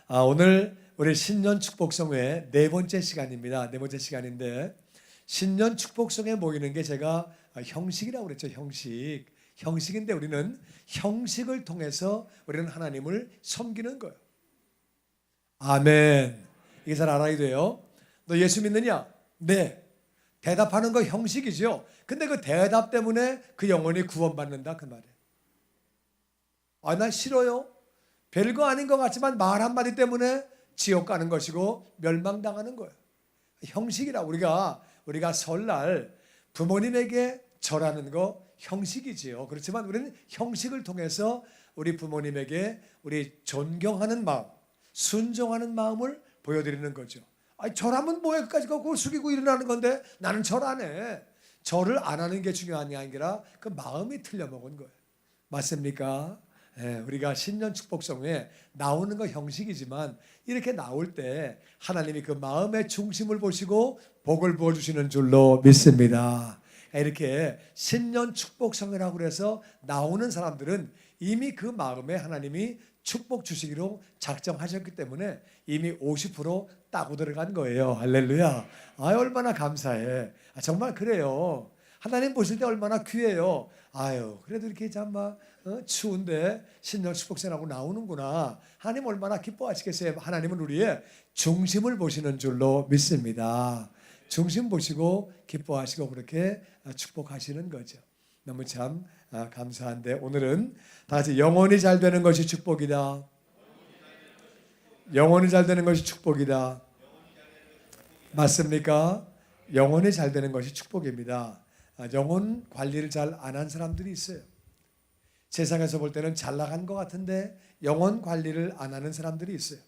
오늘 우리 신년 축복성회 네 번째 시간입니다. 네 번째 시간인데 신년 축복성회 모이는 게 제가 형식이라고 그랬죠. 형식인데 우리는 형식을 통해서 우리는 하나님을 섬기는 거예요. 아멘. 이게 잘 알아야 돼요. 너 예수 믿느냐? 네. 대답하는 거 형식이죠. 근데 그 대답 때문에 그 영혼이 구원받는다 그 말이에요. 나 싫어요. 별거 아닌 것 같지만 말 한마디 때문에 지옥 가는 것이고 멸망당하는 거예요. 형식이라 우리가 설날 부모님에게 절하는 거 형식이지요. 그렇지만 우리는 형식을 통해서 우리 부모님에게 우리 존경하는 마음, 순종하는 마음을 보여드리는 거죠. 절하면 뭐해? 끝까지 고 숙이고 일어나는 건데 나는 절 안 해. 절을 안 하는 게 중요한 게 아니라 그 마음이 틀려먹은 거예요. 맞습니까? 우리가 신년 축복성에 나오는 거 형식이지만 이렇게 나올 때 하나님이 그 마음의 중심을 보시고 복을 부어주시는 줄로 믿습니다. 이렇게 신년 축복성회라고 해서 나오는 사람들은 이미 그 마음에 하나님이 축복 주시기로 작정하셨기 때문에 이미 50% 따고 들어간 거예요. 할렐루야. 얼마나 감사해. 정말 그래요. 하나님 보실 때 얼마나 귀해요. 그래도 이렇게 추운데 신년 축복생하고 나오는구나. 하나님 얼마나 기뻐하시겠어요. 하나님은 우리의 중심을 보시는 줄로 믿습니다. 중심 보시고 기뻐하시고 그렇게 축복하시는 거죠. 너무 참 감사한데 오늘은 다 같이 영혼이 잘 되는 것이 축복이다. 영혼이 잘 되는 것이 축복이다. 맞습니까? 영혼이 잘 되는 것이 축복입니다. 영혼 관리를 잘 안 한 사람들이 있어요. 세상에서 볼 때는 잘 나간 것 같은데 영혼 관리를 안 하는 사람들이 있어요.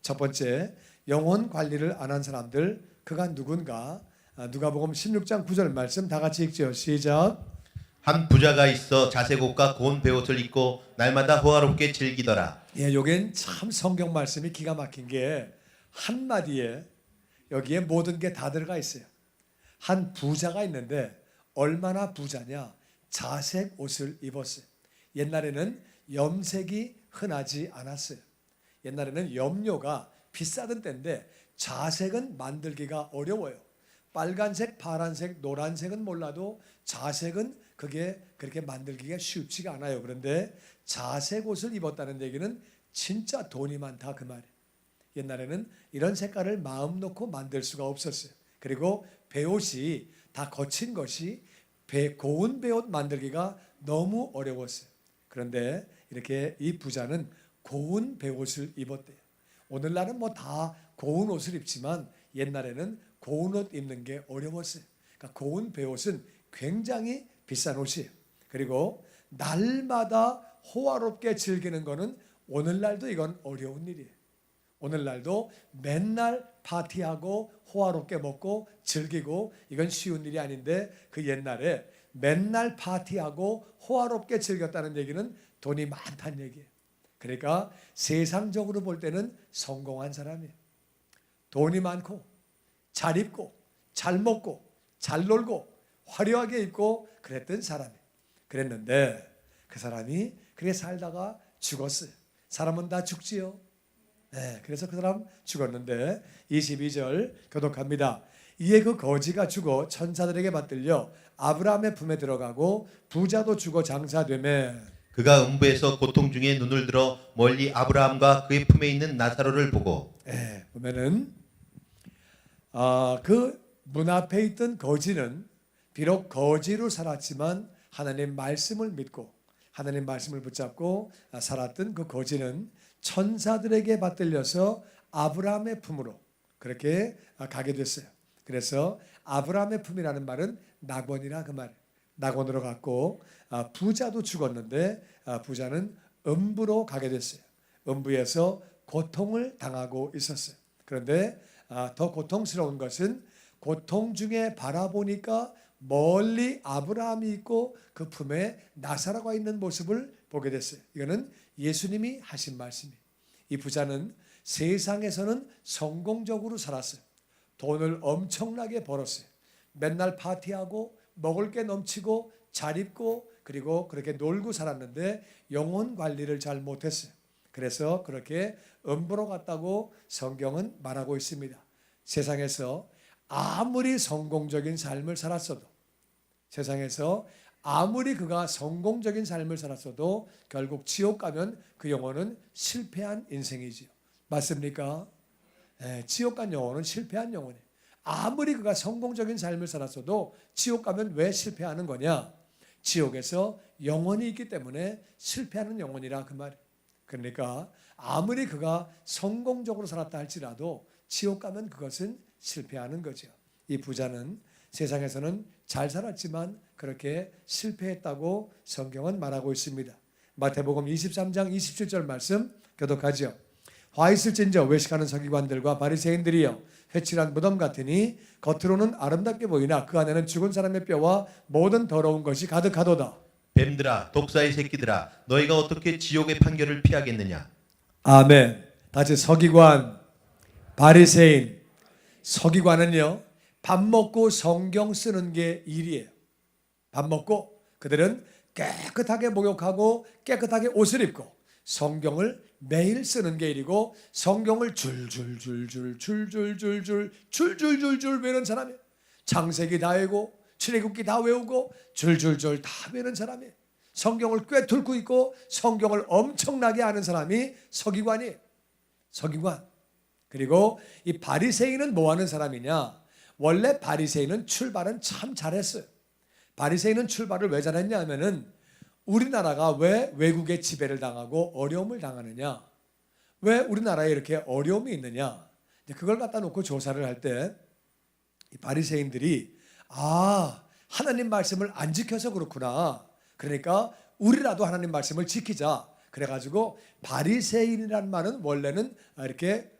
첫 번째, 영혼 관리를 안 한 사람들, 그가 누군가? 누가복음 16장 9절 말씀 다 같이 읽죠. 시작. 한 부자가 있어 자색옷과 고운 베옷을 입고 날마다 호화롭게 즐기더라. 요겐 참 성경 말씀이 기가 막힌 게 한마디에 여기에 모든 게 다 들어가 있어요. 한 부자가 있는데 얼마나 부자냐? 자색 옷을 입었어요. 옛날에는 염색이 흔하지 않았어요. 옛날에는 염료가 비싸던 때인데 자색은 만들기가 어려워요. 빨간색, 파란색, 노란색은 몰라도 자색은 그게 그렇게 만들기가 쉽지가 않아요. 그런데 자색 옷을 입었다는 얘기는 진짜 돈이 많다 그 말이에요. 옛날에는 이런 색깔을 마음 놓고 만들 수가 없었어요. 그리고 베옷이 다 거친 것이 고운 베옷 만들기가 너무 어려웠어요. 그런데 이렇게 이 부자는 고운 베옷을 입었대요. 오늘날은 다 고운 옷을 입지만 옛날에는 고운 옷 입는 게 어려웠어요. 그러니까 고운 베옷은 굉장히 비싼 옷이에요. 그리고 날마다 호화롭게 즐기는 거는 오늘날도 이건 어려운 일이에요. 오늘날도 맨날 파티하고 호화롭게 먹고 즐기고 이건 쉬운 일이 아닌데 그 옛날에 맨날 파티하고 호화롭게 즐겼다는 얘기는 돈이 많다는 얘기예요. 그러니까 세상적으로 볼 때는 성공한 사람이에요. 돈이 많고 잘 입고 잘 먹고 잘 놀고 화려하게 입고 그랬던 사람이에요. 그랬는데 그 사람이 그렇게 살다가 죽었어요. 사람은 다 죽지요. 그래서 그 사람 죽었는데 22절 교독합니다. 이에 그 거지가 죽어 천사들에게 받들려 아브라함의 품에 들어가고 부자도 죽어 장사되매 그가 음부에서 고통 중에 눈을 들어 멀리 아브라함과 그의 품에 있는 나사로를 보고 보면은 그 문 앞에 있던 거지는 비록 거지로 살았지만 하나님 말씀을 믿고 하나님 말씀을 붙잡고 살았던 그 거지는 천사들에게 받들려서 아브라함의 품으로 그렇게 가게 됐어요. 그래서 아브라함의 품이라는 말은 낙원이라 그 말. 낙원으로 갔고 부자도 죽었는데 부자는 음부로 가게 됐어요. 음부에서 고통을 당하고 있었어요. 그런데 더 고통스러운 것은 고통 중에 바라보니까 멀리 아브라함이 있고 그 품에 나사로가 있는 모습을 보게 됐어요. 이거는 예수님이 하신 말씀이에요. 이 부자는 세상에서는 성공적으로 살았어요. 돈을 엄청나게 벌었어요. 맨날 파티하고 먹을 게 넘치고 잘 입고 그리고 그렇게 놀고 살았는데 영혼 관리를 잘 못했어요. 그래서 그렇게 음부로 갔다고 성경은 말하고 있습니다. 세상에서 아무리 성공적인 삶을 살았어도, 세상에서 아무리 그가 성공적인 삶을 살았어도 결국 지옥 가면 그 영혼은 실패한 인생이지요. 맞습니까? 지옥 간 영혼은 실패한 영혼이에요. 아무리 그가 성공적인 삶을 살았어도 지옥 가면 왜 실패하는 거냐? 지옥에서 영혼이 있기 때문에 실패하는 영혼이라 그 말이에요. 그러니까 아무리 그가 성공적으로 살았다 할지라도 지옥 가면 그것은 실패하는 거죠. 이 부자는 세상에서는 잘 살았지만 그렇게 실패했다고 성경은 말하고 있습니다. 마태복음 23장 27절 말씀 교독하죠. 화 있을진저 외식하는 서기관들과 바리새인들이여 회칠한 무덤 같으니 겉으로는 아름답게 보이나 그 안에는 죽은 사람의 뼈와 모든 더러운 것이 가득하도다. 뱀들아, 독사의 새끼들아, 너희가 어떻게 지옥의 판결을 피하겠느냐? 아멘. 다시 서기관, 바리새인. 서기관은요, 밥 먹고 성경 쓰는 게 일이에요. 밥 먹고 그들은 깨끗하게 목욕하고 깨끗하게 옷을 입고 성경을 매일 쓰는 게 일이고, 성경을 줄줄줄줄 외우는 사람이에요. 창세기 다 외우고 출애굽기 다 외우고 줄줄줄 다 외우는 사람이에요. 성경을 꿰뚫고 있고 성경을 엄청나게 아는 사람이 서기관이에요. 서기관. 그리고 이 바리새인은 뭐 하는 사람이냐? 원래 바리새인은 출발은 참 잘했어요. 바리새인은 출발을 왜 잘했냐 하면은, 우리나라가 왜 외국의 지배를 당하고 어려움을 당하느냐, 왜 우리나라에 이렇게 어려움이 있느냐, 그걸 갖다 놓고 조사를 할 때 이 바리새인들이 하나님 말씀을 안 지켜서 그렇구나, 그러니까 우리라도 하나님 말씀을 지키자, 그래가지고 바리새인이라는 말은 원래는 이렇게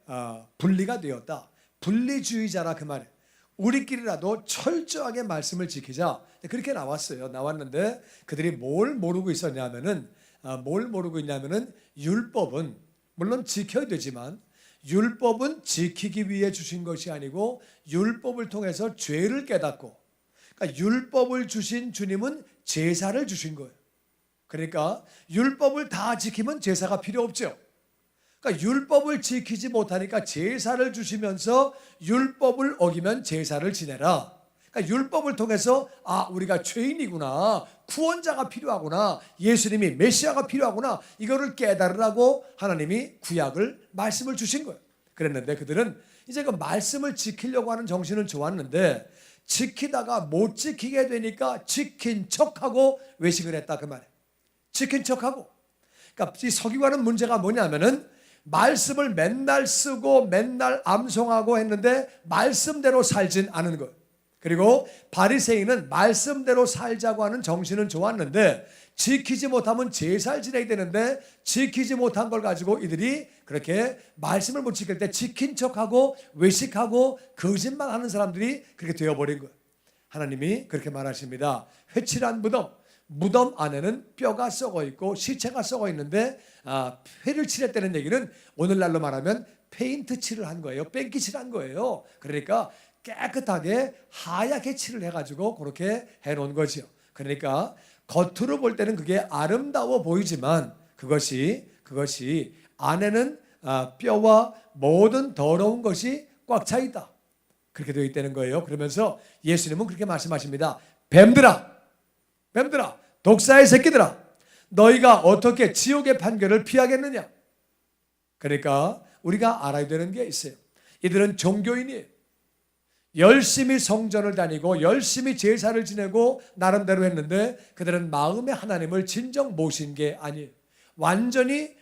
분리가 되었다, 분리주의자라 그 말이에요. 우리끼리라도 철저하게 말씀을 지키자, 그렇게 나왔어요. 나왔는데 그들이 뭘 모르고 있었냐면은, 율법은 물론 지켜야 되지만 율법은 지키기 위해 주신 것이 아니고 율법을 통해서 죄를 깨닫고, 그러니까 율법을 주신 주님은 제사를 주신 거예요. 그러니까 율법을 다 지키면 제사가 필요 없죠. 그러니까 율법을 지키지 못하니까 제사를 주시면서 율법을 어기면 제사를 지내라. 그러니까 율법을 통해서 우리가 죄인이구나, 구원자가 필요하구나, 예수님이 메시아가 필요하구나, 이거를 깨달으라고 하나님이 구약을 말씀을 주신 거예요. 그랬는데 그들은 이제 그 말씀을 지키려고 하는 정신은 좋았는데 지키다가 못 지키게 되니까 지킨 척하고 외식을 했다 그 말이에요. 지킨 척하고. 그러니까 이 서기관은 문제가 뭐냐면은, 말씀을 맨날 쓰고 맨날 암송하고 했는데 말씀대로 살진 않은 거예요. 그리고 바리새인은 말씀대로 살자고 하는 정신은 좋았는데 지키지 못하면 제사를 지내야 되는데 지키지 못한 걸 가지고 이들이 그렇게 말씀을 못 지킬 때 지킨 척하고 외식하고 거짓말하는 사람들이 그렇게 되어버린 거예요. 하나님이 그렇게 말하십니다. 회칠한 무덤 안에는 뼈가 썩어 있고 시체가 썩어 있는데 회를 칠했다는 얘기는 오늘날로 말하면 페인트 칠을 한 거예요. 뺑기 칠한 거예요. 그러니까 깨끗하게 하얗게 칠을 해가지고 그렇게 해놓은 거죠. 그러니까 겉으로 볼 때는 그게 아름다워 보이지만 그것이 안에는 뼈와 모든 더러운 것이 꽉 차 있다, 그렇게 되어 있다는 거예요. 그러면서 예수님은 그렇게 말씀하십니다. 뱀들아, 독사의 새끼들아, 너희가 어떻게 지옥의 판결을 피하겠느냐. 그러니까 우리가 알아야 되는 게 있어요. 이들은 종교인이에요. 열심히 성전을 다니고 열심히 제사를 지내고 나름대로 했는데 그들은 마음의 하나님을 진정 모신 게 아니에요. 완전히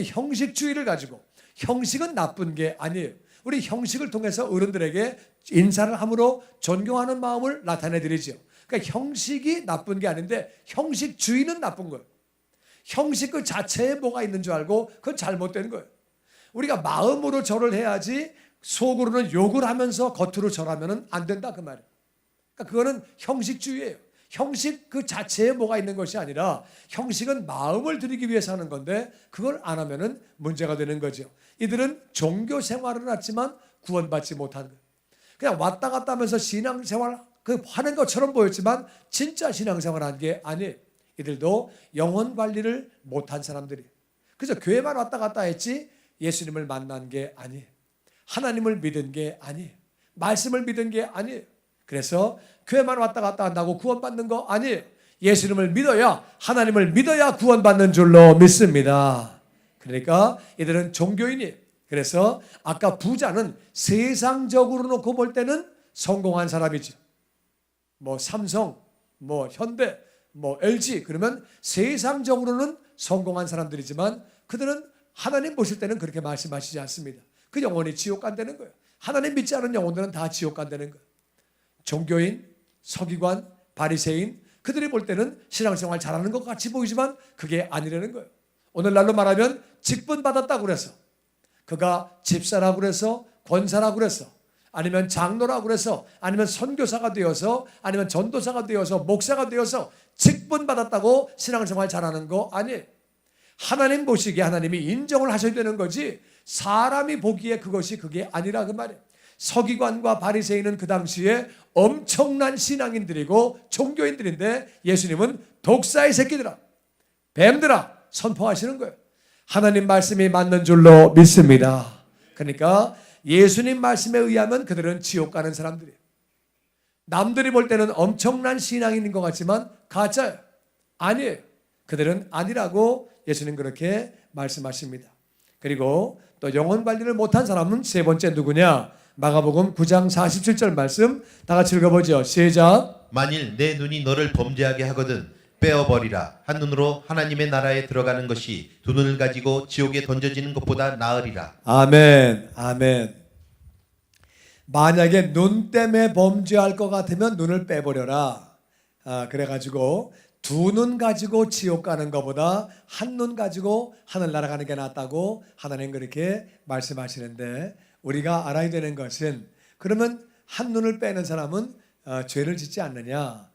형식주의를 가지고, 형식은 나쁜 게 아니에요. 우리 형식을 통해서 어른들에게 인사를 함으로 존경하는 마음을 나타내드리죠. 그러니까 형식이 나쁜 게 아닌데 형식주의는 나쁜 거예요. 형식 그 자체에 뭐가 있는 줄 알고 그건 잘못된 거예요. 우리가 마음으로 절을 해야지 속으로는 욕을 하면서 겉으로 절하면 안 된다 그 말이에요. 그러니까 그거는 형식주의예요. 형식 그 자체에 뭐가 있는 것이 아니라 형식은 마음을 드리기 위해서 하는 건데 그걸 안 하면은 문제가 되는 거죠. 이들은 종교 생활을 했지만 구원받지 못한 거예요. 그냥 왔다 갔다 하면서 신앙생활 하는 것처럼 보였지만 진짜 신앙생활 한 게 아니에요. 이들도 영혼 관리를 못한 사람들이에요. 그래서 교회만 왔다 갔다 했지 예수님을 만난 게 아니에요. 하나님을 믿은 게 아니에요. 말씀을 믿은 게 아니에요. 그래서 교회만 왔다 갔다 한다고 구원받는 거 아니에요. 예수님을 믿어야, 하나님을 믿어야 구원받는 줄로 믿습니다. 그러니까 이들은 종교인이에요. 그래서 아까 부자는 세상적으로 놓고 볼 때는 성공한 사람이죠. 뭐 삼성, 뭐 현대, 뭐 LG, 그러면 세상적으로는 성공한 사람들이지만 그들은 하나님 보실 때는 그렇게 말씀하시지 않습니다. 그 영혼이 지옥 간다는 거예요. 하나님 믿지 않은 영혼들은 다 지옥 간다는 거예요. 종교인, 서기관, 바리새인, 그들이 볼 때는 신앙생활 잘하는 것 같이 보이지만 그게 아니라는 거예요. 오늘날로 말하면 직분 받았다고 그래서, 그가 집사라고 그래서, 권사라고 그래서, 아니면 장로라고 그래서, 아니면 선교사가 되어서, 아니면 전도사가 되어서, 목사가 되어서 직분 받았다고 신앙생활 잘하는 거 아니에요. 하나님 보시기에 하나님이 인정을 하셔야 되는 거지 사람이 보기에 그게 아니라 그 말이에요. 서기관과 바리새인은 그 당시에 엄청난 신앙인들이고 종교인들인데 예수님은 독사의 새끼들아, 뱀들아 선포하시는 거예요. 하나님 말씀이 맞는 줄로 믿습니다. 그러니까 예수님 말씀에 의하면 그들은 지옥 가는 사람들이에요. 남들이 볼 때는 엄청난 신앙인인 것 같지만 가짜예요. 아니에요. 그들은 아니라고 예수님 그렇게 말씀하십니다. 그리고 또 영혼 관리를 못한 사람은 세 번째 누구냐? 마가복음 9장 47절 말씀 다 같이 읽어보죠. 시작. 만일 내 눈이 너를 범죄하게 하거든 빼어버리라. 한 눈으로 하나님의 나라에 들어가는 것이 두 눈을 가지고 지옥에 던져지는 것보다 나으리라. 아멘. 아멘. 만약에 눈 때문에 범죄할 것 같으면 눈을 빼버려라. 그래가지고 두 눈 가지고 지옥 가는 것보다 한 눈 가지고 하늘 날아가는 게 낫다고 하나님 그렇게 말씀하시는데, 우리가 알아야 되는 것은 그러면 한 눈을 빼는 사람은 죄를 짓지 않느냐?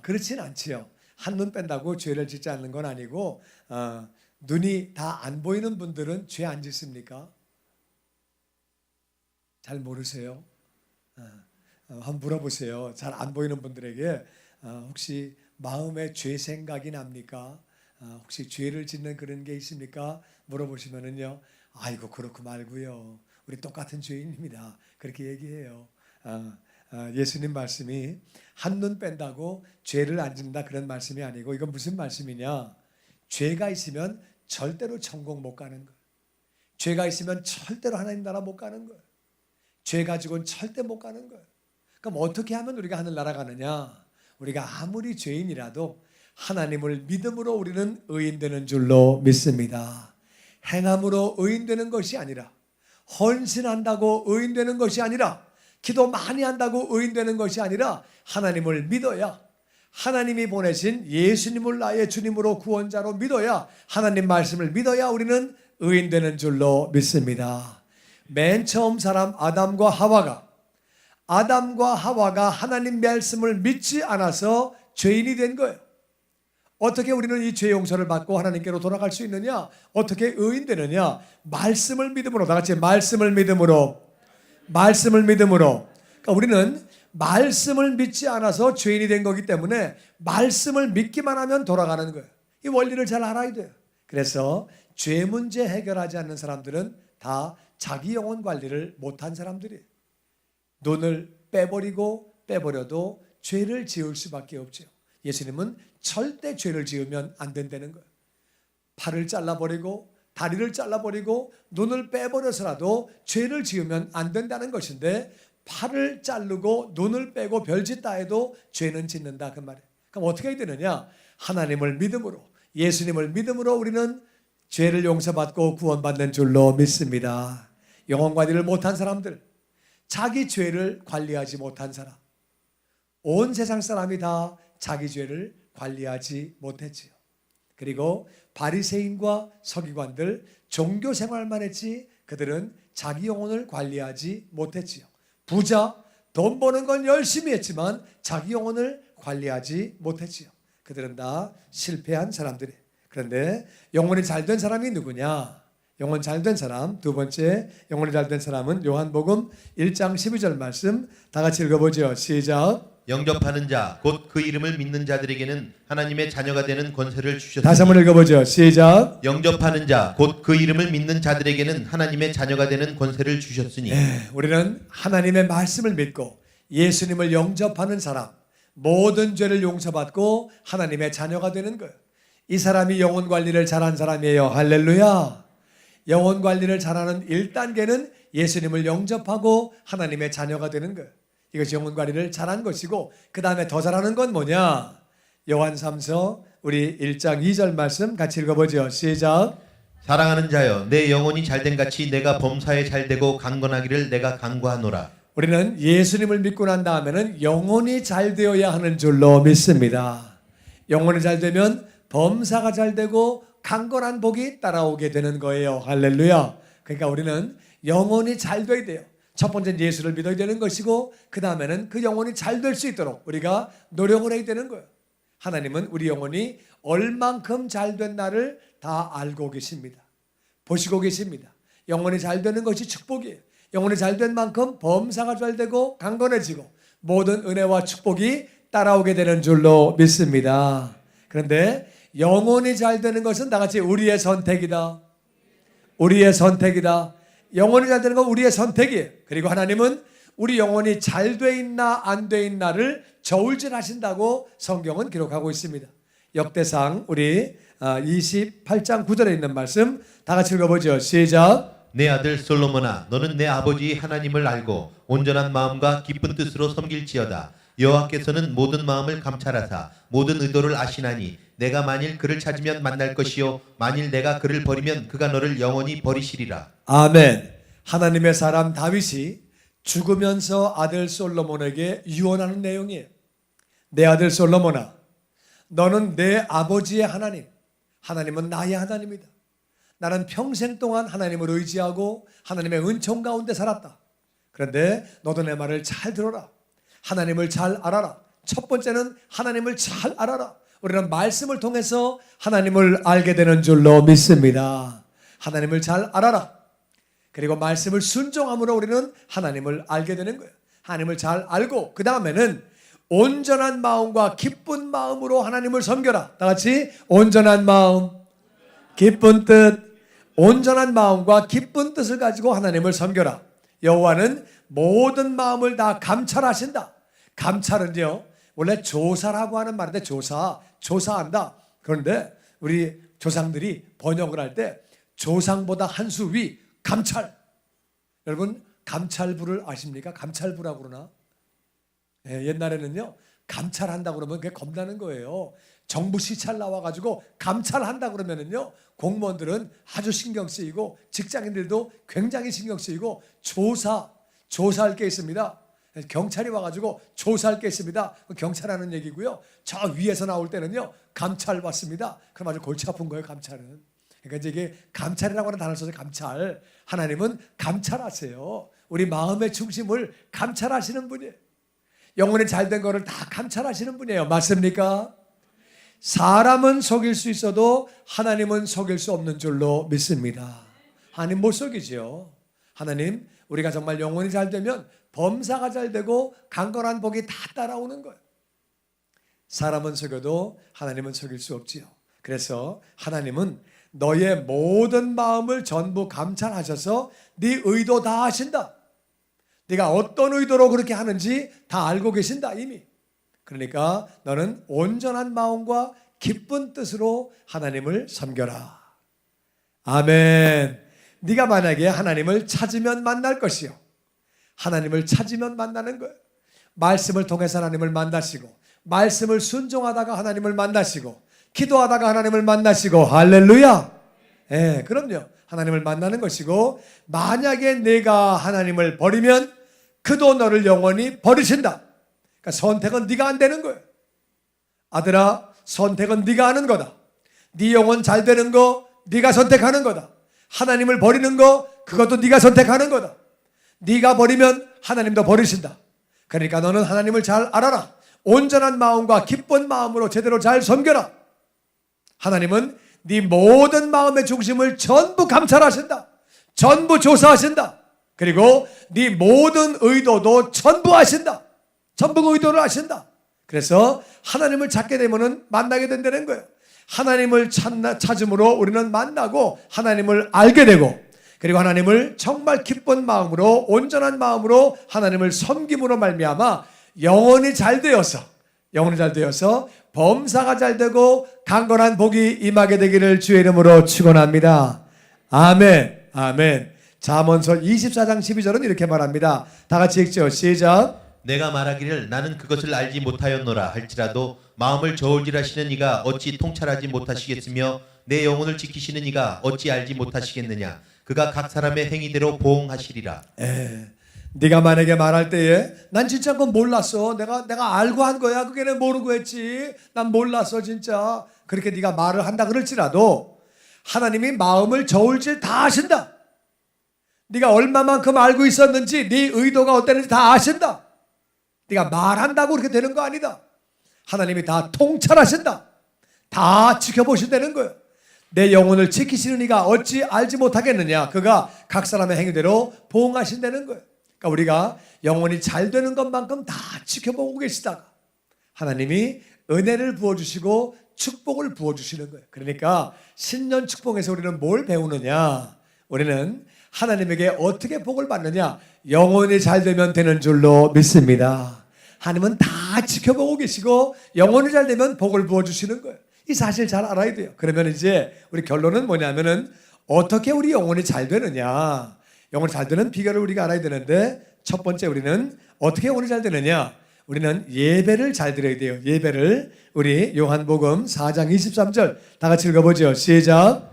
그렇진 않지요. 한 눈 뺀다고 죄를 짓지 않는 건 아니고, 눈이 다 안 보이는 분들은 죄 안 짓습니까? 잘 모르세요? 한번 물어보세요. 잘 안 보이는 분들에게 혹시 마음에 죄 생각이 납니까? 혹시 죄를 짓는 그런 게 있습니까? 물어보시면은요, 아이고 그렇고 말고요, 우리 똑같은 죄인입니다. 그렇게 얘기해요. 예수님 말씀이 한눈 뺀다고 죄를 안 짓는다 그런 말씀이 아니고, 이건 무슨 말씀이냐? 죄가 있으면 절대로 천국 못 가는 거예요. 죄가 있으면 절대로 하나님 나라 못 가는 거예요. 죄 가지고는 절대 못 가는 거예요. 그럼 어떻게 하면 우리가 하늘 날아가느냐? 우리가 아무리 죄인이라도 하나님을 믿음으로 우리는 의인되는 줄로 믿습니다. 행함으로 의인되는 것이 아니라, 헌신한다고 의인되는 것이 아니라, 기도 많이 한다고 의인되는 것이 아니라 하나님을 믿어야, 하나님이 보내신 예수님을 나의 주님으로 구원자로 믿어야, 하나님 말씀을 믿어야 우리는 의인되는 줄로 믿습니다. 맨 처음 사람 아담과 하와가 하나님 말씀을 믿지 않아서 죄인이 된 거예요. 어떻게 우리는 이 죄 용서를 받고 하나님께로 돌아갈 수 있느냐? 어떻게 의인되느냐? 말씀을 믿음으로. 다 같이 말씀을 믿음으로. 그러니까 우리는 말씀을 믿지 않아서 죄인이 된 거기 때문에 말씀을 믿기만 하면 돌아가는 거예요. 이 원리를 잘 알아야 돼요. 그래서 죄 문제 해결하지 않는 사람들은 다 자기 영혼 관리를 못한 사람들이에요. 눈을 빼버려도 죄를 지을 수밖에 없죠. 예수님은 절대 죄를 지으면 안 된다는 거예요. 팔을 잘라버리고 다리를 잘라버리고 눈을 빼버려서라도 죄를 지으면 안 된다는 것인데, 팔을 자르고 눈을 빼고 별짓다 해도 죄는 짓는다 그 말이에요. 그럼 어떻게 해야 되느냐? 하나님을 믿음으로, 예수님을 믿음으로 우리는 죄를 용서받고 구원받는 줄로 믿습니다. 영혼 관리를 못한 사람들, 자기 죄를 관리하지 못한 사람, 온 세상 사람이 다 자기 죄를 관리하지 못했지요. 그리고 바리새인과 서기관들, 종교 생활만 했지 그들은 자기 영혼을 관리하지 못했지요. 부자, 돈 버는 건 열심히 했지만 자기 영혼을 관리하지 못했지요. 그들은 다 실패한 사람들이에요. 그런데 영혼이 잘된 사람이 누구냐? 영혼 잘된 사람, 두 번째 영혼이 잘된 사람은 요한복음 1장 12절 말씀 다 같이 읽어보죠. 시작. 영접하는 자 곧 그 이름을 믿는 자들에게는 하나님의 자녀가 되는 권세를 주셨으니 다시 한번 읽어보죠. 시작. 영접하는 자 곧 그 이름을 믿는 자들에게는 하나님의 자녀가 되는 권세를 주셨으니 우리는 하나님의 말씀을 믿고 예수님을 영접하는 사람, 모든 죄를 용서받고 하나님의 자녀가 되는 거예요. 이 사람이 영혼 관리를 잘한 사람이에요. 할렐루야. 영혼 관리를 잘하는 1단계는 예수님을 영접하고 하나님의 자녀가 되는 거예요. 이것이 영혼 관리를 잘한 것이고, 그 다음에 더 잘하는 건 뭐냐? 요한 3서 우리 1장 2절 말씀 같이 읽어보죠. 시작. 사랑하는 자여 내 영혼이 잘된 같이 내가 범사에 잘되고 강건하기를 내가 간구하노라. 우리는 예수님을 믿고 난 다음에는 영혼이 잘 되어야 하는 줄로 믿습니다. 영혼이 잘 되면 범사가 잘 되고 강건한 복이 따라오게 되는 거예요. 할렐루야. 그러니까 우리는 영혼이 잘 돼야 돼요. 첫 번째는 예수를 믿어야 되는 것이고, 그 다음에는 그 영혼이 잘 될 수 있도록 우리가 노력을 해야 되는 거예요. 하나님은 우리 영혼이 얼만큼 잘 된 나를 다 알고 계십니다. 보시고 계십니다. 영혼이 잘 되는 것이 축복이에요. 영혼이 잘 된 만큼 범사가 잘 되고 강건해지고 모든 은혜와 축복이 따라오게 되는 줄로 믿습니다. 그런데 영혼이 잘 되는 것은 다같이 우리의 선택이다. 우리의 선택이다. 영혼이 잘 되는 건 우리의 선택이에요. 그리고 하나님은 우리 영혼이 잘 돼 있나 안 돼 있나를 저울질하신다고 성경은 기록하고 있습니다. 역대상 우리 28장 9절에 있는 말씀 다 같이 읽어보죠. 시작. 내 아들 솔로몬아 너는 내 아버지 하나님을 알고 온전한 마음과 기쁜 뜻으로 섬길지어다. 여호와께서는 모든 마음을 감찰하사 모든 의도를 아시나니 내가 만일 그를 찾으면 만날 것이요 만일 내가 그를 버리면 그가 너를 영원히 버리시리라. 아멘. 하나님의 사람 다윗이 죽으면서 아들 솔로몬에게 유언하는 내용이에요. 내 아들 솔로몬아, 너는 내 아버지의 하나님, 하나님은 나의 하나님이다. 나는 평생 동안 하나님을 의지하고 하나님의 은총 가운데 살았다. 그런데 너도 내 말을 잘 들어라. 하나님을 잘 알아라. 첫 번째는 하나님을 잘 알아라. 우리는 말씀을 통해서 하나님을 알게 되는 줄로 믿습니다. 하나님을 잘 알아라. 그리고 말씀을 순종함으로 우리는 하나님을 알게 되는 거예요. 하나님을 잘 알고 그 다음에는 온전한 마음과 기쁜 마음으로 하나님을 섬겨라. 다 같이 온전한 마음, 기쁜 뜻, 온전한 마음과 기쁜 뜻을 가지고 하나님을 섬겨라. 여호와는 모든 마음을 다 감찰하신다. 감찰은요, 원래 조사라고 하는 말인데 조사한다. 그런데 우리 조상들이 번역을 할 때 조상보다 한 수 위 감찰. 여러분 감찰부를 아십니까? 감찰부라고 그러나? 옛날에는요 감찰한다 그러면 그게 겁나는 거예요. 정부 시찰 나와가지고 감찰한다 그러면은요 공무원들은 아주 신경 쓰이고 직장인들도 굉장히 신경 쓰이고 조사할 게 있습니다. 경찰이 와가지고 조사할 게 있습니다. 경찰하는 얘기고요. 저 위에서 나올 때는요 감찰 왔습니다. 그럼 아주 골치 아픈 거예요. 감찰은. 그러니까 이제 이게 감찰이라고 하는 단어를 써서 감찰. 하나님은 감찰하세요. 우리 마음의 중심을 감찰하시는 분이에요. 영혼이 잘된 거를 다 감찰하시는 분이에요. 맞습니까? 사람은 속일 수 있어도 하나님은 속일 수 없는 줄로 믿습니다. 하나님 못 속이죠. 하나님 우리가 정말 영혼이 잘 되면 범사가 잘 되고 강건한 복이 다 따라오는 거예요. 사람은 속여도 하나님은 속일 수 없지요. 그래서 하나님은 너의 모든 마음을 전부 감찰하셔서 네 의도 다 아신다. 네가 어떤 의도로 그렇게 하는지 다 알고 계신다 이미. 그러니까 너는 온전한 마음과 기쁜 뜻으로 하나님을 섬겨라. 아멘. 네가 만약에 하나님을 찾으면 만날 것이요. 하나님을 찾으면 만나는 거예요. 말씀을 통해서 하나님을 만나시고 말씀을 순종하다가 하나님을 만나시고 기도하다가 하나님을 만나시고 할렐루야. 그럼요. 하나님을 만나는 것이고 만약에 내가 하나님을 버리면 그도 너를 영원히 버리신다. 그러니까 선택은 네가 안 되는 거예요. 아들아 선택은 네가 하는 거다. 네 영혼 잘 되는 거 네가 선택하는 거다. 하나님을 버리는 거 그것도 네가 선택하는 거다. 네가 버리면 하나님도 버리신다. 그러니까 너는 하나님을 잘 알아라. 온전한 마음과 기쁜 마음으로 제대로 잘 섬겨라. 하나님은 네 모든 마음의 중심을 전부 감찰하신다. 전부 조사하신다. 그리고 네 모든 의도도 전부 아신다. 전부 그 의도를 아신다. 그래서 하나님을 찾게 되면은 만나게 된다는 거예요. 하나님을 찾음으로 우리는 만나고 하나님을 알게 되고, 그리고 하나님을 정말 기쁜 마음으로 온전한 마음으로 하나님을 섬김으로 말미암아 영혼이 잘 되어서 범사가 잘 되고 강건한 복이 임하게 되기를 주의 이름으로 축원합니다. 아멘. 아멘. 잠언서 24장 12절은 이렇게 말합니다. 다 같이 읽죠. 시작. 내가 말하기를 나는 그것을 알지 못하였노라 할지라도 마음을 저울질하시는 이가 어찌 통찰하지 못하시겠으며 내 영혼을 지키시는 이가 어찌 알지 못하시겠느냐. 그가 각 사람의 행위대로 보응하시리라. 네가 만약에 말할 때에 난 진짜 그건 몰랐어. 내가 알고 한 거야. 그게 내가 모르고 했지. 난 몰랐어 진짜. 그렇게 네가 말을 한다 그럴지라도 하나님이 마음을 저울질 다 아신다. 네가 얼마만큼 알고 있었는지, 네 의도가 어땠는지 다 아신다. 네가 말한다고 그렇게 되는 거 아니다. 하나님이 다 통찰하신다. 다 지켜보신다는 거예요. 내 영혼을 지키시는 이가 어찌 알지 못하겠느냐. 그가 각 사람의 행위대로 보응하신다는 거예요. 그러니까 우리가 영혼이 잘 되는 것만큼 다 지켜보고 계시다가 하나님이 은혜를 부어주시고 축복을 부어주시는 거예요. 그러니까 신년 축복에서 우리는 뭘 배우느냐. 우리는 하나님에게 어떻게 복을 받느냐. 영혼이 잘 되면 되는 줄로 믿습니다. 하나님은 다 지켜보고 계시고 영혼이 잘 되면 복을 부어주시는 거예요. 이 사실 잘 알아야 돼요. 그러면 이제 우리 결론은 뭐냐면은 어떻게 우리 영혼이 잘 되느냐. 영혼이 잘 되는 비결을 우리가 알아야 되는데, 첫 번째 우리는 어떻게 영혼이 잘 되느냐. 우리는 예배를 잘 드려야 돼요. 예배를. 우리 요한복음 4장 23절 다 같이 읽어보죠. 시작.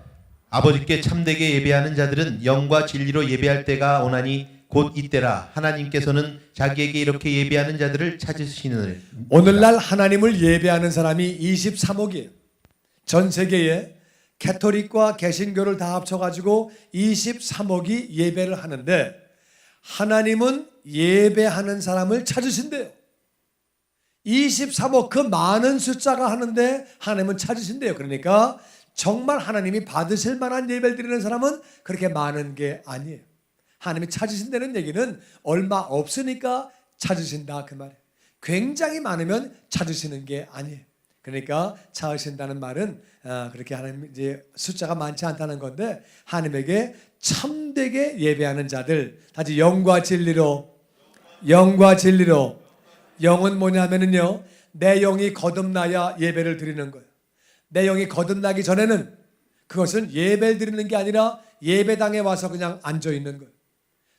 아버지께 참되게 예배하는 자들은 영과 진리로 예배할 때가 오나니 곧 이때라. 하나님께서는 자기에게 이렇게 예배하는 자들을 찾으시는. 오늘날 하나님을 예배하는 사람이 23억이에요. 전 세계에 캐토릭과 개신교를 다 합쳐가지고 23억이 예배를 하는데, 하나님은 예배하는 사람을 찾으신대요. 23억, 그 많은 숫자가 하는데 하나님은 찾으신대요. 그러니까 정말 하나님이 받으실 만한 예배를 드리는 사람은 그렇게 많은 게 아니에요. 하나님이 찾으신다는 얘기는 얼마 없으니까 찾으신다 그 말이에요. 굉장히 많으면 찾으시는 게 아니에요. 그러니까 찾으신다는 말은 그렇게 하나님 이제 숫자가 많지 않다는 건데, 하나님에게 참되게 예배하는 자들, 다시 영과 진리로. 영은 뭐냐면은요, 내 영이 거듭나야 예배를 드리는 거예요. 내 영이 거듭나기 전에는 그것은 예배를 드리는 게 아니라 예배당에 와서 그냥 앉아 있는 거예요.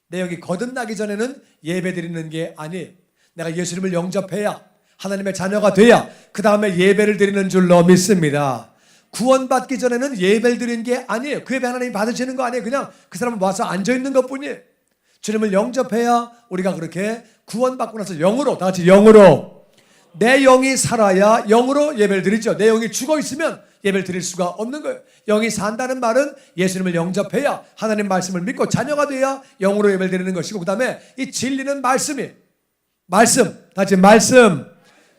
내 영이 거듭나기 전에는 예배 드리는 게 아니에요. 내가 예수님을 영접해야, 하나님의 자녀가 돼야 그 다음에 예배를 드리는 줄로 믿습니다. 구원받기 전에는 예배를 드리는 게 아니에요. 그 예배 하나님이 받으시는 거 아니에요. 그냥 그 사람은 와서 앉아있는 것뿐이에요. 주님을 영접해야 우리가 그렇게 구원받고 나서 영으로, 다 같이 영으로, 내 영이 살아야 영으로 예배를 드리죠. 내 영이 죽어있으면 예배를 드릴 수가 없는 거예요. 영이 산다는 말은 예수님을 영접해야, 하나님 말씀을 믿고 자녀가 돼야 영으로 예배를 드리는 것이고, 그 다음에 이 진리는 말씀이에요. 다시 말씀.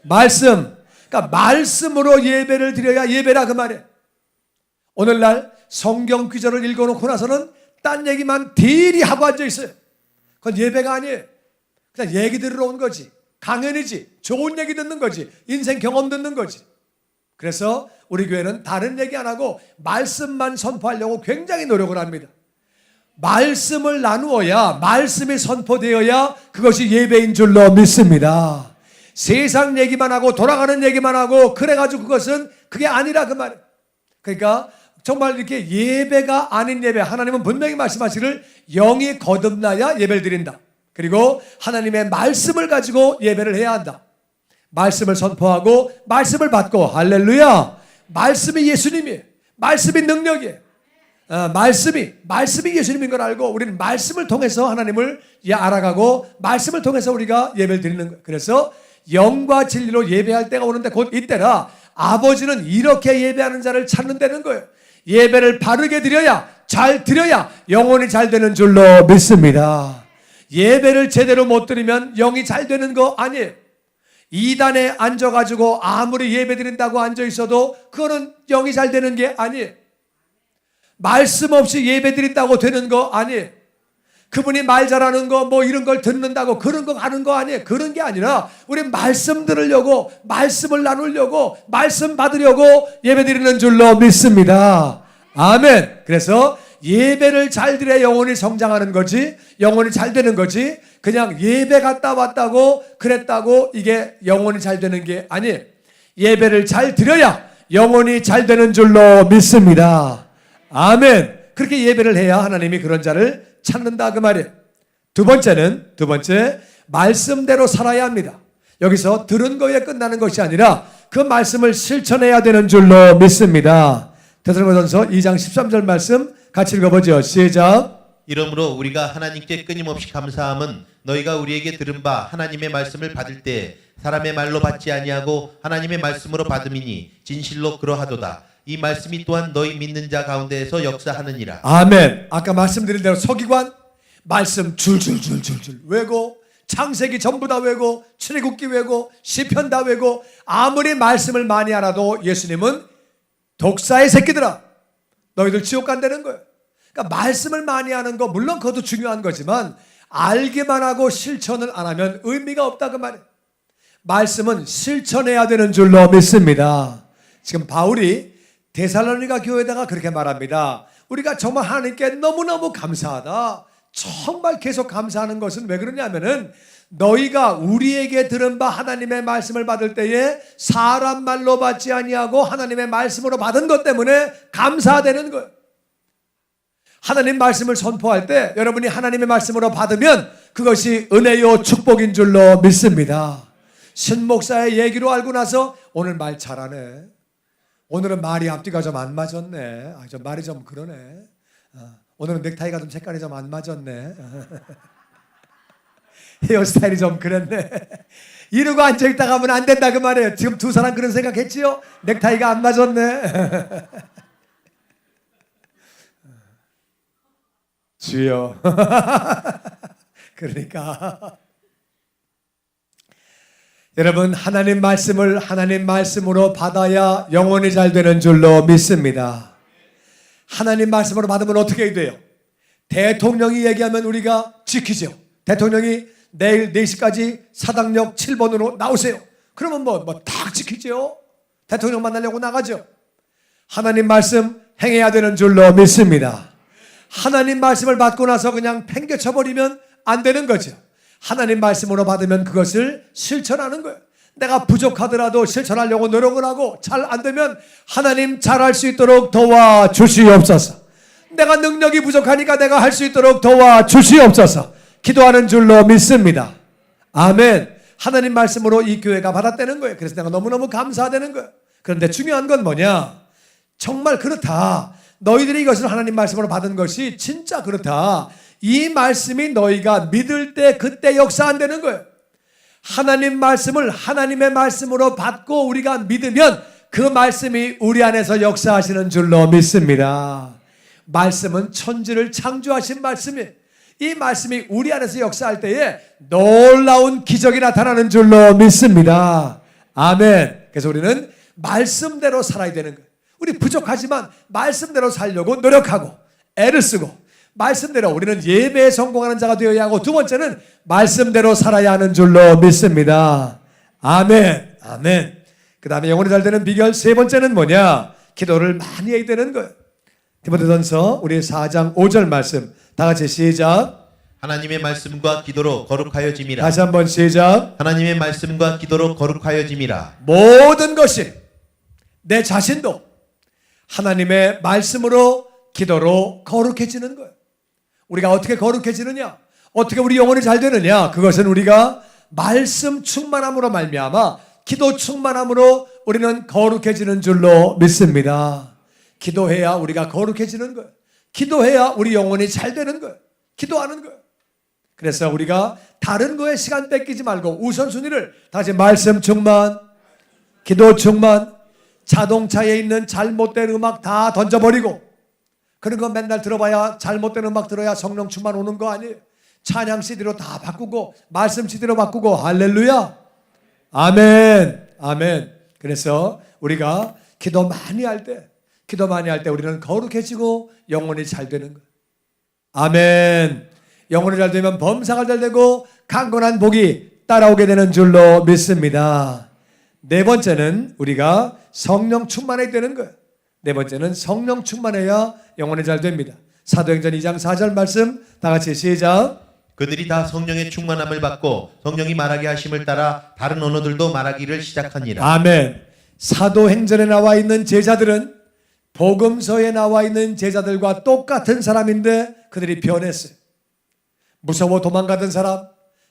그러니까 말씀으로 예배를 드려야 예배라 그 말이에요. 오늘날 성경 구절을 읽어놓고 나서는 딴 얘기만 딜이 하고 앉아 있어요. 그건 예배가 아니에요. 그냥 얘기 들으러 온 거지. 강연이지. 좋은 얘기 듣는 거지. 인생 경험 듣는 거지. 그래서 우리 교회는 다른 얘기 안 하고 말씀만 선포하려고 굉장히 노력을 합니다. 말씀을 나누어야, 말씀이 선포되어야 그것이 예배인 줄로 믿습니다. 세상 얘기만 하고 돌아가는 얘기만 하고 그래가지고 그게 아니라 그 말이에요. 그러니까 정말 이렇게 예배가 아닌 예배, 하나님은 분명히 말씀하시기를 영이 거듭나야 예배를 드린다. 그리고 하나님의 말씀을 가지고 예배를 해야 한다. 말씀을 선포하고 말씀을 받고, 할렐루야. 말씀이 예수님이에요. 말씀이 능력이에요. 말씀이 예수님인 걸 알고 우리는 말씀을 통해서 하나님을 알아가고 말씀을 통해서 우리가 예배를 드리는 거예요. 그래서 영과 진리로 예배할 때가 오는데 곧 이때라. 아버지는 이렇게 예배하는 자를 찾는다는 거예요. 예배를 바르게 드려야, 잘 드려야 영혼이 잘 되는 줄로 믿습니다. 예배를 제대로 못 드리면 영이 잘 되는 거 아니에요. 이단에 앉아가지고 아무리 예배 드린다고 앉아있어도 그거는 영이 잘 되는 게 아니에요. 말씀 없이 예배 드린다고 되는 거 아니에요. 그분이 말 잘하는 거 뭐 이런 걸 듣는다고 그런 거 가는 거 아니에요. 그런 게 아니라 우리 말씀 들으려고, 말씀을 나누려고, 말씀 받으려고 예배드리는 줄로 믿습니다. 아멘. 그래서 예배를 잘 드려야 영혼이 성장하는 거지, 영혼이 잘 되는 거지, 그냥 예배 갔다 왔다고 그랬다고 이게 영혼이 잘 되는 게 아니에요. 예배를 잘 드려야 영혼이 잘 되는 줄로 믿습니다. 아멘. 그렇게 예배를 해야 하나님이 그런 자를 찾는다 그 말이에요. 두 번째, 말씀대로 살아야 합니다. 여기서 들은 거에 끝나는 것이 아니라 그 말씀을 실천해야 되는 줄로 믿습니다. 데살로니가전서 2장 13절 말씀 같이 읽어보죠. 시작. 이러므로 우리가 하나님께 끊임없이 감사함은 너희가 우리에게 들은 바 하나님의 말씀을 받을 때 사람의 말로 받지 아니하고 하나님의 말씀으로 받음이니 진실로 그러하도다. 이 말씀이 또한 너희 믿는 자 가운데에서 역사하느니라. 아멘. 아까 말씀드린 대로 서기관 말씀 줄줄줄줄줄 외고, 창세기 전부 다 외고, 출애굽기 외고, 시편 다 외고, 아무리 말씀을 많이 알아도 예수님은 독사의 새끼들아 너희들 지옥 간다는 거예요. 그러니까 말씀을 많이 하는 거 물론 그것도 중요한 거지만 알기만 하고 실천을 안 하면 의미가 없다 그 말이에요. 말씀은 실천해야 되는 줄로 믿습니다. 지금 바울이 데살로니가 교회에다가 그렇게 말합니다. 우리가 정말 하나님께 너무너무 감사하다. 정말 계속 감사하는 것은 왜 그러냐면은 너희가 우리에게 들은 바 하나님의 말씀을 받을 때에 사람 말로 받지 아니하고 하나님의 말씀으로 받은 것 때문에 감사되는 거예요. 하나님 말씀을 선포할 때 여러분이 하나님의 말씀으로 받으면 그것이 은혜요 축복인 줄로 믿습니다. 신목사의 얘기로 알고 나서 오늘 말 잘하네. 오늘은 말이 앞뒤가 좀 안 맞았네. 좀 말이 좀 그러네. 오늘은 넥타이가 좀 색깔이 좀 안 맞았네. 헤어스타일이 좀 그랬네. 이러고 앉아있다 가면 안 된다 그 말이에요. 지금 두 사람 그런 생각했지요? 넥타이가 안 맞았네. 주여. 그러니까 여러분 하나님 말씀을 하나님 말씀으로 받아야 영혼이 잘 되는 줄로 믿습니다. 하나님 말씀으로 받으면 어떻게 돼요? 대통령이 얘기하면 우리가 지키죠. 대통령이 내일 4시까지 사당역 7번으로 나오세요. 그러면 딱 지키죠. 대통령 만나려고 나가죠. 하나님 말씀 행해야 되는 줄로 믿습니다. 하나님 말씀을 받고 나서 그냥 팽개쳐버리면 안 되는 거죠. 하나님 말씀으로 받으면 그것을 실천하는 거예요. 내가 부족하더라도 실천하려고 노력을 하고 잘 안 되면 하나님 잘할 수 있도록 도와주시옵소서. 내가 능력이 부족하니까 내가 할 수 있도록 도와주시옵소서. 기도하는 줄로 믿습니다. 아멘. 하나님 말씀으로 이 교회가 받았다는 거예요. 그래서 내가 너무너무 감사되는 거예요. 그런데 중요한 건 뭐냐? 정말 그렇다. 너희들이 이것을 하나님 말씀으로 받은 것이 진짜 그렇다. 이 말씀이 너희가 믿을 때 그때 역사한다는 거예요. 하나님 말씀을 하나님의 말씀으로 받고 우리가 믿으면 그 말씀이 우리 안에서 역사하시는 줄로 믿습니다. 말씀은 천지를 창조하신 말씀이에요. 이 말씀이 우리 안에서 역사할 때에 놀라운 기적이 나타나는 줄로 믿습니다. 아멘. 그래서 우리는 말씀대로 살아야 되는 거예요. 우리 부족하지만 말씀대로 살려고 노력하고 애를 쓰고 말씀대로 우리는 예배에 성공하는 자가 되어야 하고 두 번째는 말씀대로 살아야 하는 줄로 믿습니다. 아멘. 아멘. 그 다음에 영혼이 잘 되는 비결 세 번째는 뭐냐? 기도를 많이 해야 되는 거예요. 디모데전서 우리 4장 5절 말씀 다 같이 시작. 하나님의 말씀과 기도로 거룩하여짐이라. 다시 한번 시작. 하나님의 말씀과 기도로 거룩하여짐이라. 모든 것이 내 자신도 하나님의 말씀으로 기도로 거룩해지는 거예요. 우리가 어떻게 거룩해지느냐? 어떻게 우리 영혼이 잘 되느냐? 그것은 우리가 말씀 충만함으로 말미암아 기도 충만함으로 우리는 거룩해지는 줄로 믿습니다. 기도해야 우리가 거룩해지는 거예요. 기도해야 우리 영혼이 잘 되는 거예요. 기도하는 거예요. 그래서 우리가 다른 거에 시간 뺏기지 말고 우선순위를 다시 말씀 충만, 기도 충만, 자동차에 있는 잘못된 음악 다 던져버리고 그런 거 맨날 들어봐야 잘못된 음악 들어야 성령 충만 오는 거 아니에요. 찬양 CD로 다 바꾸고 말씀 CD로 바꾸고 할렐루야. 아멘. 아멘. 그래서 우리가 기도 많이 할 때 우리는 거룩해지고 영혼이 잘 되는 거예요. 아멘. 영혼이 잘 되면 범사가 잘 되고 강건한 복이 따라오게 되는 줄로 믿습니다. 네 번째는 우리가 성령 충만해야 되는 거예요. 네 번째는 성령 충만해야 영혼이 잘 됩니다. 사도행전 2장 4절 말씀 다 같이 시작. 그들이 다 성령의 충만함을 받고 성령이 말하게 하심을 따라 다른 언어들도 말하기를 시작하니라. 아멘. 사도행전에 나와 있는 제자들은 복음서에 나와 있는 제자들과 똑같은 사람인데 그들이 변했어요. 무서워 도망가던 사람,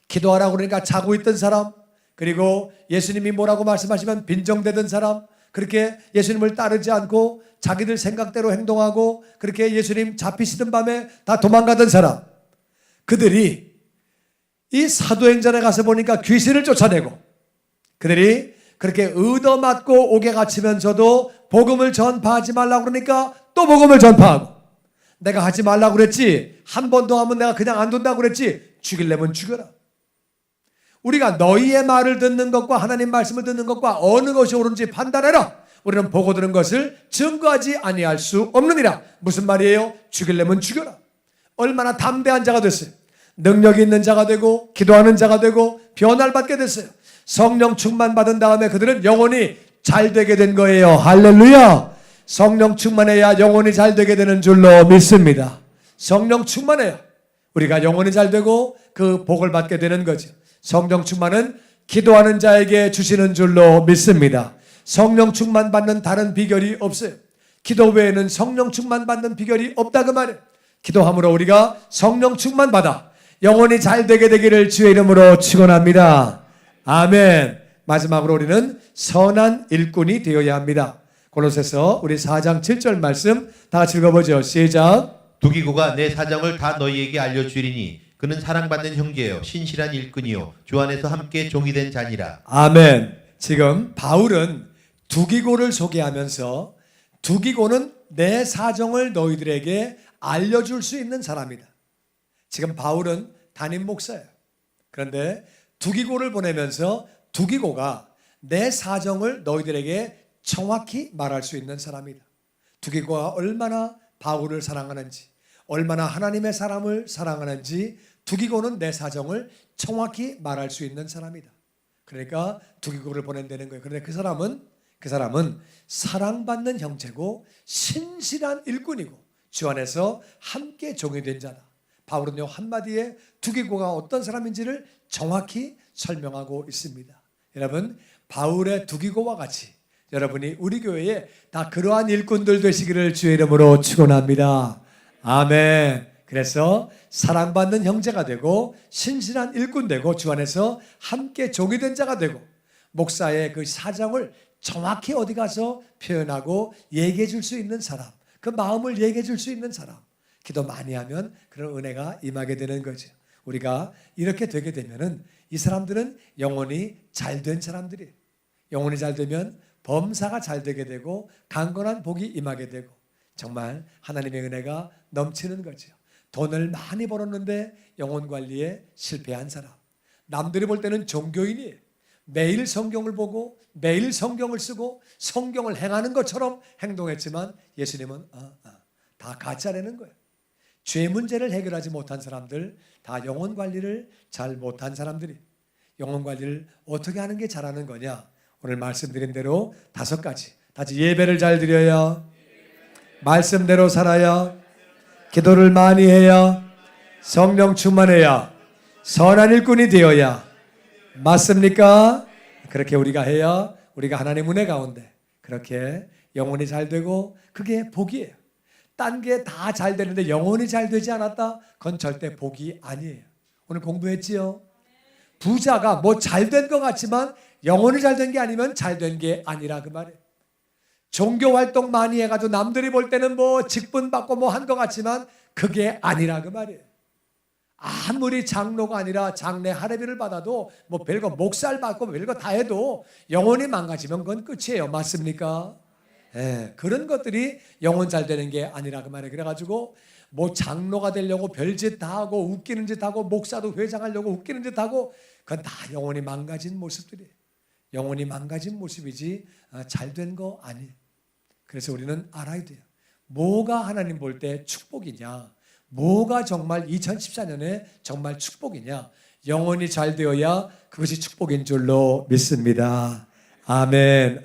기도하라고 그러니까 자고 있던 사람, 그리고 예수님이 뭐라고 말씀하시면 빈정대던 사람, 그렇게 예수님을 따르지 않고 자기들 생각대로 행동하고 그렇게 예수님 잡히시던 밤에 다 도망가던 사람, 그들이 이 사도행전에 가서 보니까 귀신을 쫓아내고 그들이 그렇게 얻어맞고 옥에 갇히면서도 복음을 전파하지 말라고 그러니까 또 복음을 전파하고, 내가 하지 말라고 그랬지, 한 번 더 하면 내가 그냥 안 둔다고 그랬지, 죽이려면 죽여라. 우리가 너희의 말을 듣는 것과 하나님 말씀을 듣는 것과 어느 것이 옳은지 판단해라. 우리는 보고 들은 것을 증거하지 아니할 수 없느니라. 무슨 말이에요? 죽이려면 죽여라. 얼마나 담대한 자가 됐어요. 능력이 있는 자가 되고 기도하는 자가 되고 변화를 받게 됐어요. 성령 충만 받은 다음에 그들은 영혼이 잘 되게 된 거예요. 할렐루야. 성령 충만해야 영혼이 잘 되게 되는 줄로 믿습니다. 성령 충만해야 우리가 영혼이 잘 되고 그 복을 받게 되는 거죠. 성령 충만은 기도하는 자에게 주시는 줄로 믿습니다. 성령 충만 받는 다른 비결이 없어요. 기도 외에는 성령 충만 받는 비결이 없다 그 말이에요. 기도함으로 우리가 성령 충만 받아 영혼이 잘 되게 되기를 주의 이름으로 축원합니다. 아멘. 마지막으로 우리는 선한 일꾼이 되어야 합니다. 골로새서 우리 4장 7절 말씀 다 같이 읽어보죠. 시작. 두기고가 내 사정을 다 너희에게 알려주리니 그는 사랑받는 형제요 신실한 일꾼이요 주 안에서 함께 종이 된 자니라. 아멘. 지금 바울은 두기고를 소개하면서 두기고는 내 사정을 너희들에게 알려줄 수 있는 사람이다. 지금 바울은 담임 목사예요. 그런데 두기고를 보내면서 두기고가 내 사정을 너희들에게 정확히 말할 수 있는 사람이다. 두기고가 얼마나 바울을 사랑하는지, 얼마나 하나님의 사람을 사랑하는지 두기고는 내 사정을 정확히 말할 수 있는 사람이다. 그러니까 두기고를 보낸다는 거예요. 그런데 그 사람은 사랑받는 형제고 신실한 일꾼이고 주 안에서 함께 종이 된 자다. 바울은요 한마디에 두기고가 어떤 사람인지를 정확히 설명하고 있습니다. 여러분, 바울의 두기고와 같이 여러분이 우리 교회에 다 그러한 일꾼들 되시기를 주의 이름으로 축원합니다. 아멘. 그래서 사랑받는 형제가 되고 신실한 일꾼 되고 주 안에서 함께 종이 된 자가 되고 목사의 그 사정을 정확히 어디 가서 표현하고 얘기해 줄 수 있는 사람, 그 마음을 얘기해 줄 수 있는 사람, 기도 많이 하면 그런 은혜가 임하게 되는 거죠. 우리가 이렇게 되게 되면은 이 사람들은 영혼이 잘 된 사람들이에요. 영혼이 잘 되면 범사가 잘 되게 되고 강건한 복이 임하게 되고 정말 하나님의 은혜가 넘치는 거죠. 돈을 많이 벌었는데 영혼 관리에 실패한 사람, 남들이 볼 때는 종교인이에요. 매일 성경을 보고 매일 성경을 쓰고 성경을 행하는 것처럼 행동했지만 예수님은 다 가짜라는 거예요. 죄 문제를 해결하지 못한 사람들, 다 영혼 관리를 잘 못한 사람들이. 영혼 관리를 어떻게 하는 게 잘하는 거냐? 오늘 말씀드린 대로 5가지. 다시 예배를 잘 드려야, 말씀대로 살아야, 기도를 많이 해야, 성령 충만해야, 선한 일꾼이 되어야. 맞습니까? 그렇게 우리가 해야 우리가 하나님의 은혜 가운데 그렇게 영혼이 잘 되고 그게 복이에요. 딴 게 다 잘 되는데 영혼이 잘 되지 않았다? 그건 절대 복이 아니에요. 오늘 공부했지요? 부자가 뭐 잘 된 것 같지만 영혼이 잘 된 게 아니면 잘 된 게 아니라 그 말이에요. 종교 활동 많이 해가지고 남들이 볼 때는 뭐 직분 받고 뭐 한 것 같지만 그게 아니라 그 말이에요. 아무리 장로가 아니라 장례 할애비를 받아도 뭐 별거 목살 받고 별거 다 해도 영혼이 망가지면 그건 끝이에요. 맞습니까? 예, 그런 것들이 영혼 잘 되는 게 아니라 그 말이에요. 그래가지고 뭐 장로가 되려고 별짓 다 하고 웃기는 짓 하고 목사도 회장하려고 웃기는 짓 하고 그건 다 영혼이 망가진 모습들이에요. 영혼이 망가진 모습이지 잘 된 거 아니에요. 그래서 우리는 알아야 돼요. 뭐가 하나님 볼 때 축복이냐, 뭐가 정말 2014년에 정말 축복이냐? 영혼이 잘 되어야 그것이 축복인 줄로 믿습니다. 아멘.